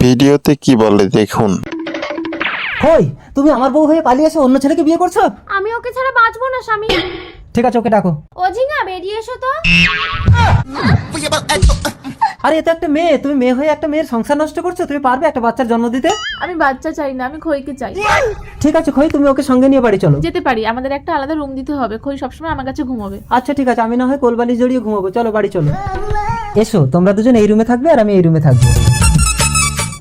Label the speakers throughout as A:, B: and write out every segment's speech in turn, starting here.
A: ভিডিওতে কি বলে দেখুন।
B: কই তুমি আমার বউ হয়ে পালিয়ে এসে অন্য ছেলেকে বিয়ে করছো?
C: আমি ওকে ছাড়া বাঁচবো না স্বামী।
B: ঠিক আছে, ওকে ডাকো।
C: ও ঝিঙা বেরিয়ে এসো তো।
B: আরে এটা একটা মেয়ে, তুমি মেয়ে হয়ে একটা মেয়ের সংসার নষ্ট করছো। তুমি পারবে একটা বাচ্চার জন্ম দিতে?
C: আমি বাচ্চা চাই না, আমি খইকে চাই।
B: ঠিক আছে খই, তুমি ওকে সঙ্গে নিয়ে বাড়ি চলো।
C: যেতে পারি, আমাদের একটা আলাদা রুম দিতে হবে। খই সবসময় আমার কাছে ঘুমাবে।
B: আচ্ছা ঠিক আছে, আমি না হয় কোলবালি জড়িয়ে ঘুমাবো। চলো বাড়ি চলো। এসো, তোমরা দুজন এই রুমে থাকবে আর আমি এই রুমে থাকবো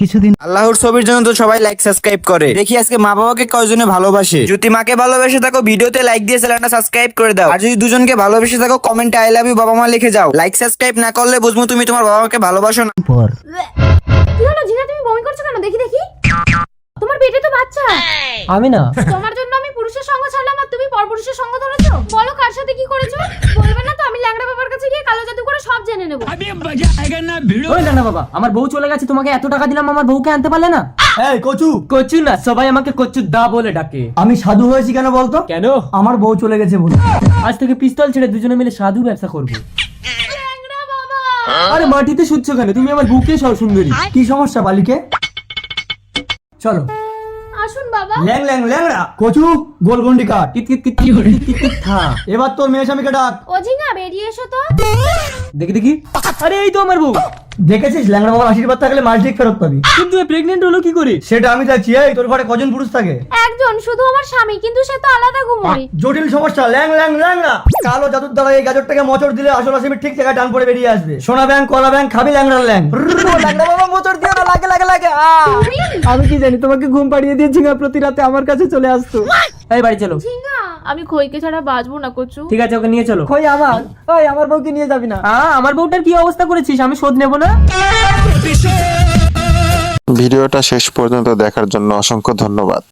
B: কিছুদিন।
D: আল্লাহর ছবির জন্য তো সবাই লাইক সাবস্ক্রাইব করে। দেখি আজকে মা বাবাকে কয়জনে ভালোবাসে। যদি মাকে ভালোবেসে থাকো ভিডিওতে লাইক দিয়ে চ্যানেলটা সাবস্ক্রাইব করে দাও। আর যদি দুজনকে ভালোবেসে থাকো কমেন্টে আই লাভ ইউ বাবা মা লিখে যাও। লাইক সাবস্ক্রাইব না করলে বুঝবো তুমি তোমার বাবা মাকে ভালোবাসো না।
B: পর
C: কি হলো ঝিঙা, তুমি বমি করছো কেন? দেখি দেখি, তোমার পেটে তো বাচ্চা।
B: আমি না,
C: তোমার জন্য আমি পুরুষের সঙ্গ ছাড়লাম আর তুমি পরপুরুষের সঙ্গ ধরেছো। বলো কার সাথে কি করেছো? বলবে না তো? আমি ল্যাংড়া বাবার কাছে গিয়ে কালো জাদু করে সব জেনে নেবো।
B: ওই না বাবা, আমার বউ চলে গেছে। তোমাকে এত টাকা দিলাম, আমার বউকে আনতে পারলে না?
E: এই কচু,
B: কচু না, সবাই আমাকে কচু দা বলে ডাকে।
E: আমি সাধু হয়েছি কেন বলতো?
B: কেন?
E: আমার বউ চলে গেছে বলে।
B: আজ থেকে পিস্তল ছেড়ে দুজনে মিলে সাধু ব্যবসা করবো।
C: ল্যাংড়া বাবা।
B: আরে মাটিতে শুচ্ছ কেন? তুমি আমার বুকে সব সুন্দরী।
E: কি সমস্যা বালিকে? চলো।
C: আসুন বাবা।
E: ল্যাং ল্যাং ল্যাংড়া কচু, গোলগন্ডি কাট।
B: কিত কিত কিত কিত কিত কিত থা।
E: এবার তোর মেয়ে স্বামীকে ডাক।
C: ও ঝিঙা বেরিয়ে এসো তো।
B: দেখি দেখি। আরে এই তো আমার বউ।
E: দেখেছিস ল্যাংড়া বাবার আশীর্বাদ থাকলে মাস ঠিক ফেরত পাবি।
B: কিন্তু প্রেগনেন্ট হলো কি করে?
E: সেটা আমি যাচ্ছি। এই তোর ঘরে কজন পুরুষ থাকে?
C: একজন, শুধু আমার স্বামী, কিন্তু সে তো আলাদা ঘুমোয়।
E: জটিল সমস্যা। ল্যাং ল্যাং ল্যাংড়া কালো জাদুর দ্বারা এই গাজরটাকে মোচড় দিলে আসল আসামি ঠিক জায়গায় টান পড়ে বেরিয়ে আসবে। সোনা ব্যাংক কলা ব্যাংক খাবি ল্যাংড়ার ল্যাং।
B: ল্যাংড়া বাবা মোচড় দিও না, লাগে লাগে লাগে। আমি কি জানি, তোমাকে ঘুম পাড়িয়ে দিয়ে ঝিঙা প্রতি রাতে আমার কাছে চলে আসতো। এই বাড়ি চলো।
C: ঝিঙা, আমি খইকে ছাড়া বাঁচবো না কচু।
B: ঠিক আছে, ওকে নিয়ে চলো। কই আমার? ওই আমার বউকে নিয়ে যাবি না? আমার বউটার কি অবস্থা করেছিস? আমি শোধ নেব না।
A: ভিডিওটা শেষ পর্যন্ত দেখার জন্য অসংখ্য ধন্যবাদ।